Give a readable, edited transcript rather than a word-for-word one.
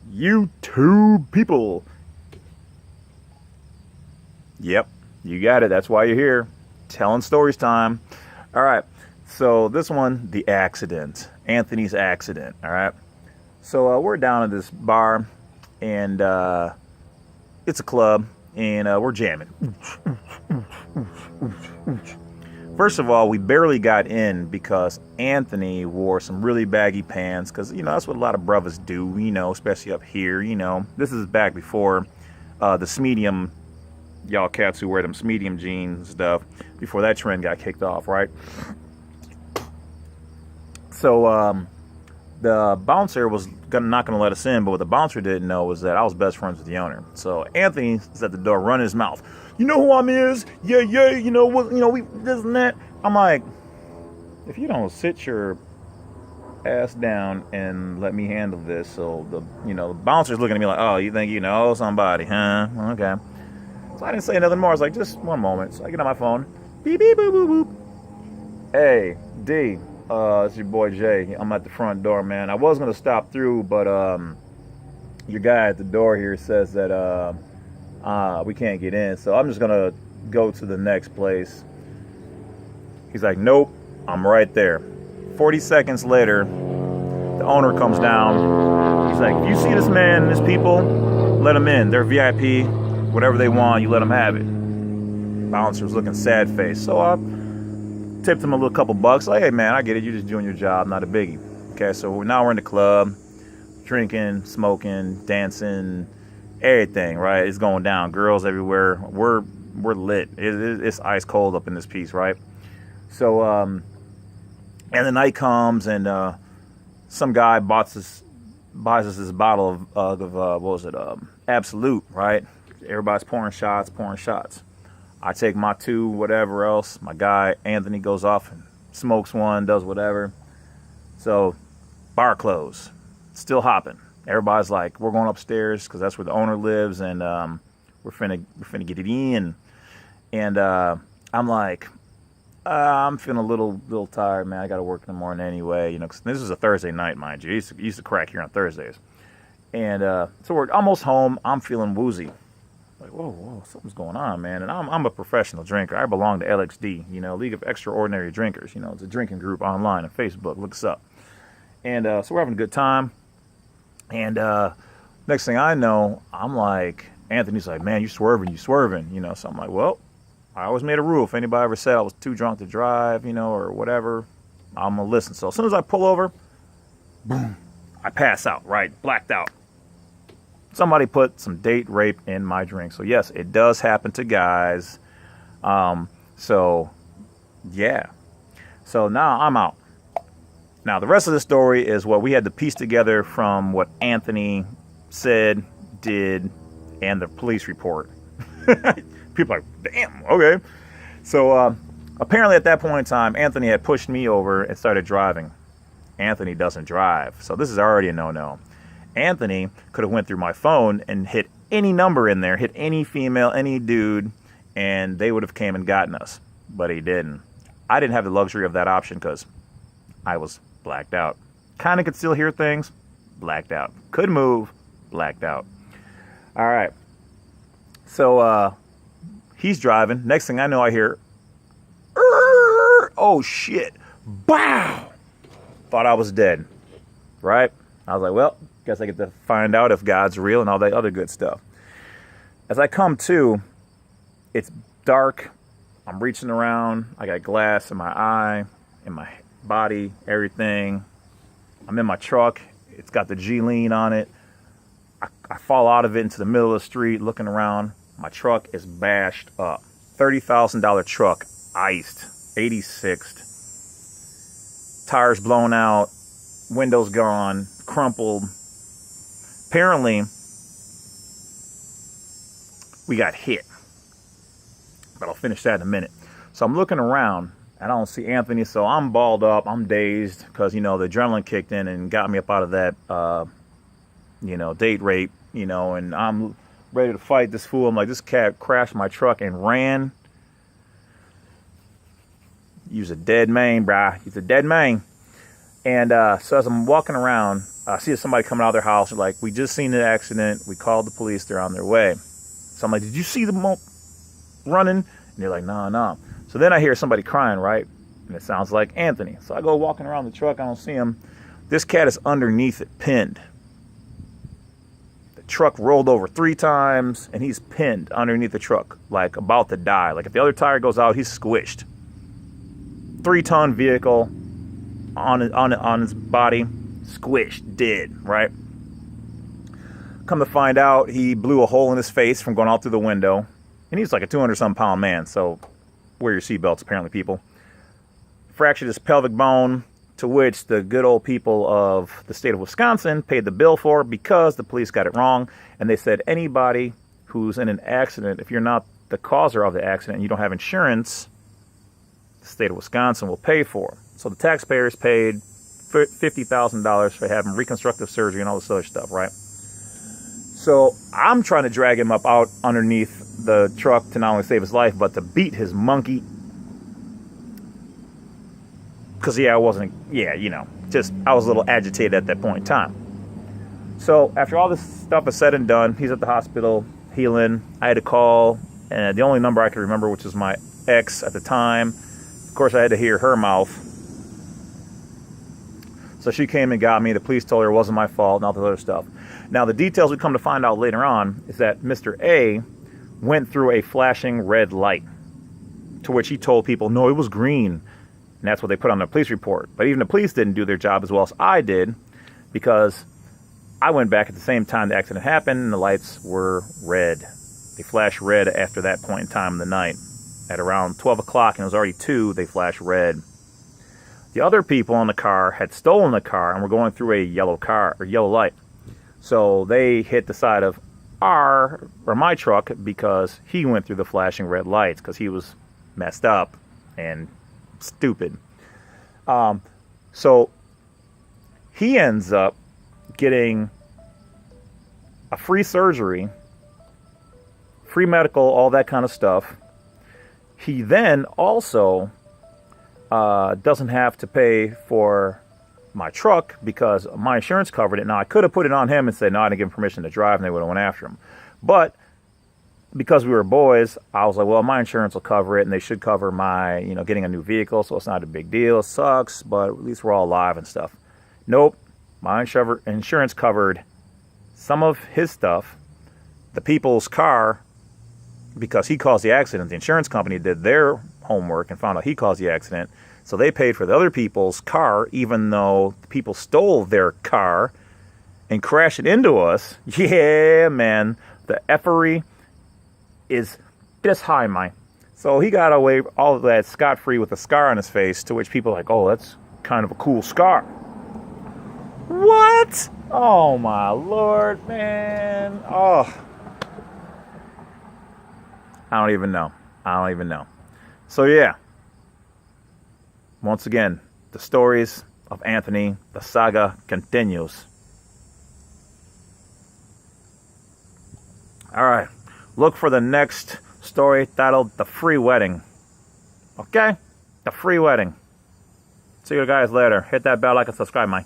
YouTube people. Yep, you got it. That's why you're here. Telling stories time. All right. So this one, the accident, Anthony's accident. All right. So we're down at this bar, and it's a club, and we're jamming. First of all, we barely got in because Anthony wore some really baggy pants, because that's what a lot of brothers do, especially up here. This is back before the medium, y'all cats who wear them medium jeans and stuff, before that trend got kicked off, right? So the bouncer was not going to let us in, but what the bouncer didn't know was that I was best friends with the owner. So Anthony is at the door, running his mouth. You know who I'm is? Yeah, we this and that. I'm like, if you don't sit your ass down and let me handle this. So the bouncer's looking at me like, oh, you think you know somebody, huh? Okay. So I didn't say nothing more. I was like, just one moment. So I get on my phone. Beep, beep, boop, boop, boop. Hey, D. It's your boy Jay. I'm at the front door, man. I was gonna stop through, but your guy at the door here says that we can't get in, so I'm just gonna go to the next place. He's like, nope, I'm right there. 40 seconds later, the owner comes down. He's like, if you see this man and his people, let them in. They're VIP, whatever they want, you let them have it. Bouncer was looking sad faced, so I tipped him a little couple bucks. Like, hey man, I get it, you're just doing your job, not a biggie. Okay, so now we're in the club, drinking, smoking, dancing, everything, right? It's going down. Girls everywhere. We're lit. It's ice cold up in this piece, right? So and the night comes, and some guy buys us this bottle of what was it? Absolute, right? Everybody's pouring shots. I take my two, whatever else. My guy, Anthony, goes off and smokes one, does whatever. So, bar closed. Still hopping. Everybody's like, we're going upstairs because that's where the owner lives, and we're finna get it in. And I'm like, I'm feeling a little tired, man. I got to work in the morning anyway, 'cause this is a Thursday night, mind you. I used to crack here on Thursdays. And so we're almost home. I'm feeling woozy. Like, whoa, something's going on, man. And I'm a professional drinker. I belong to LXD, League of Extraordinary Drinkers. It's a drinking group online on Facebook. Look us up. And so we're having a good time. And next thing I know, I'm like, Anthony's like, man, you swerving. So I'm like, well, I always made a rule. If anybody ever said I was too drunk to drive, or whatever, I'm going to listen. So as soon as I pull over, boom, I pass out, right? Blacked out. Somebody put some date rape in my drink. So yes, it does happen to guys. So yeah. So now I'm out. Now the rest of the story is what we had to piece together from what Anthony said, did, and the police report. People are like, damn, okay. So apparently at that point in time, Anthony had pushed me over and started driving. Anthony doesn't drive. So this is already a no-no. Anthony could have went through my phone and hit any number in there, hit any female, any dude, and they would have came and gotten us. But he didn't. I didn't have the luxury of that option because I was blacked out. Kind of could still hear things, blacked out. Could move, blacked out. All right. So he's driving. Next thing I know, I hear, oh shit, bow. Thought I was dead, right? I was like, well, guess I get to find out if God's real and all that other good stuff. As I come to, it's dark. I'm reaching around. I got glass in my eye, in my body, everything. I'm in my truck. It's got the G-Lean on it. I fall out of it into the middle of the street looking around. My truck is bashed up. $30,000 truck, iced, 86'd. Tires blown out, windows gone, crumpled. Apparently, we got hit. But I'll finish that in a minute. So I'm looking around, and I don't see Anthony, so I'm balled up, I'm dazed, because, the adrenaline kicked in and got me up out of that, date rape, and I'm ready to fight this fool. I'm like, this cat crashed my truck and ran. You's a dead man, brah. He's a dead man. And so as I'm walking around, I see somebody coming out of their house. Like, we just seen the accident. We called the police. They're on their way. So I'm like, did you see them running? And they're like, no. So then I hear somebody crying, right? And it sounds like Anthony. So I go walking around the truck. I don't see him. This cat is underneath it, pinned. The truck rolled over 3 times, and he's pinned underneath the truck, like about to die. Like if the other tire goes out, he's squished. 3-ton vehicle on his body, squished, dead, right? Come to find out, he blew a hole in his face from going out through the window. And he's like a 200-some pound man, so wear your seatbelts, apparently, people. Fractured his pelvic bone, to which the good old people of the state of Wisconsin paid the bill for because the police got it wrong. And they said anybody who's in an accident, if you're not the causer of the accident and you don't have insurance, the state of Wisconsin will pay for. So the taxpayers paid $50,000 for having reconstructive surgery and all this other stuff, right? So I'm trying to drag him up out underneath the truck to not only save his life, but to beat his monkey. Because, I was a little agitated at that point in time. So after all this stuff is said and done, he's at the hospital healing. I had to call, and the only number I could remember, which was my ex at the time. Of course, I had to hear her mouth. So she came and got me. The police told her it wasn't my fault and all the other stuff. Now, the details we come to find out later on is that Mr. A went through a flashing red light, to which he told people, no, it was green. And that's what they put on their police report. But even the police didn't do their job as well as I did, because I went back at the same time the accident happened and the lights were red. They flashed red after that point in time in the night. At around 12 o'clock, and it was already 2, they flashed red. The other people in the car had stolen the car and were going through a yellow light. So they hit the side of my truck because he went through the flashing red lights because he was messed up and stupid. So he ends up getting a free surgery, free medical, all that kind of stuff. He then also doesn't have to pay for my truck because my insurance covered it. Now, I could have put it on him and said, no, I didn't give him permission to drive, and they would have went after him. But because we were boys, I was like, well, my insurance will cover it, and they should cover my, getting a new vehicle, so it's not a big deal. It sucks, but at least we're all alive and stuff. Nope. My insurance covered some of his stuff, the people's car, because he caused the accident. The insurance company did their homework and found out he caused the accident. So they paid for the other people's car, even though the people stole their car and crashed it into us. Yeah, man. The effery is just high, man. So he got away all of that scot-free with a scar on his face, to which people are like, oh, that's kind of a cool scar. What? Oh, my Lord, man. Oh. I don't even know. So, yeah. Once again, the stories of Anthony, the saga continues. All right. Look for the next story titled The Free Wedding. Okay? The Free Wedding. See you guys later. Hit that bell, like, and subscribe, man.